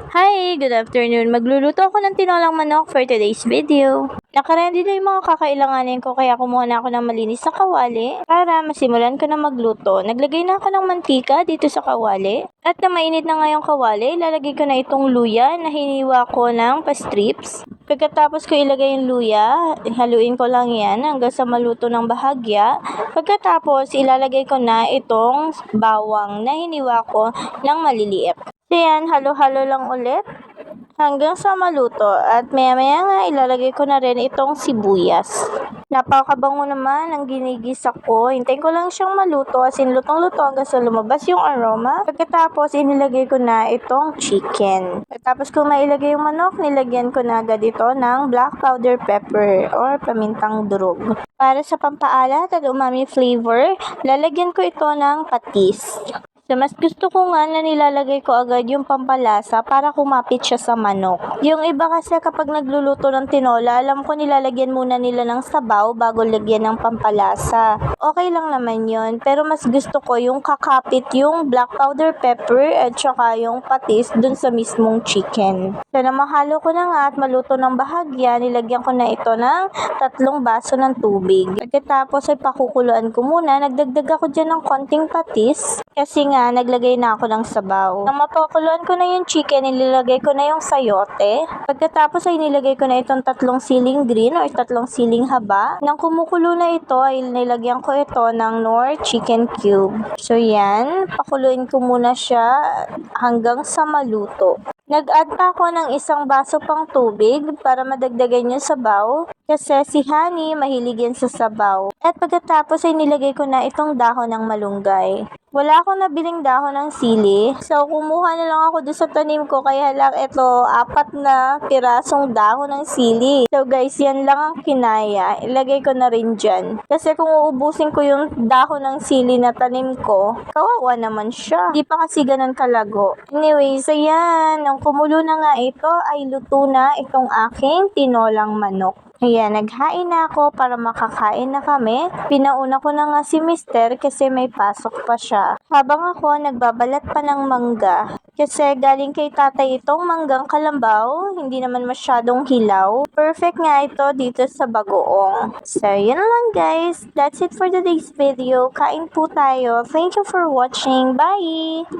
Hi! Good afternoon. Magluluto ako ng tinolang manok for today's video. Nakaready na yung mga kakailanganin ko kaya kumuha na ako ng malinis na kawali para masimulan ko na magluto. Naglagay na ako ng mantika dito sa kawali at na mainit na nga yung kawali, ilalagay ko na itong luya na hiniwa ko ng pa-strips. Pagkatapos ko ilagay yung luya, haluin ko lang yan hanggang sa maluto ng bahagya. Pagkatapos ilalagay ko na itong bawang na hiniwa ko ng maliliit. So yan, halo-halo lang ulit hanggang sa maluto at maya-maya nga ilalagay ko na rin itong sibuyas. Napakabango naman ang ginigisa ko. Hintayin ko lang siyang maluto as in lutong-luto hanggang sa lumabas yung aroma. Pagkatapos inilagay ko na itong chicken. Pagkatapos kung mailagay yung manok, nilagyan ko na agad ito ng black powder pepper or pamintang durog. Para sa pampaalat at umami flavor, lalagyan ko ito ng patis. So, mas gusto ko nga na nilalagay ko agad yung pampalasa para kumapit siya sa manok. Yung iba kasi kapag nagluluto ng tinola, alam ko nilalagyan muna nila ng sabaw bago lagyan ng pampalasa. Okay lang naman yun, pero mas gusto ko yung kakapit yung black powder pepper at saka yung patis dun sa mismong chicken. So, na mahalo ko na nga at maluto ng bahagya, nilagyan ko na ito ng 3 baso ng tubig. Pagkatapos ay pakukuluan ko muna, nagdagdag ako dyan ng konting patis kasi nga naglagay na ako ng sabaw. Nang mapakuluan ko na yung chicken, nilagay ko na yung sayote. Pagkatapos ay nilagay ko na itong 3 siling green or 3 siling haba. Nang kumukulo na ito, ay nilagyan ko ito ng Knorr chicken cube. So yan, pakuluin ko muna siya hanggang sa maluto. Nag-add pa ako ng 1 baso pang tubig para madagdagan yung sabaw kasi si Honey mahilig yan sa sabaw. At pagkatapos ay nilagay ko na itong dahon ng malunggay. Wala akong nabiling dahon ng sili, so kumuha na lang ako doon sa tanim ko kaya lang ito 4 na pirasong dahon ng sili. So guys, yan lang ang kinaya. Ilagay ko na rin dyan. Kasi kung uubusin ko yung dahon ng sili na tanim ko, kawawa naman siya. Di pa kasi ganun kalago. Anyway, so yan. Nang kumulo na nga ito, ay luto na itong aking tinolang manok. Ayan, naghain na ako para makakain na kami. Pinauna ko na nga si Mister kasi may pasok pa siya. Habang ako nagbabalat pa ng mangga. Kasi galing kay tatay itong manggang kalambaw, hindi naman masyadong hilaw. Perfect nga ito dito sa bagoong. So, yun lang guys. That's it for today's video. Kain po tayo. Thank you for watching. Bye!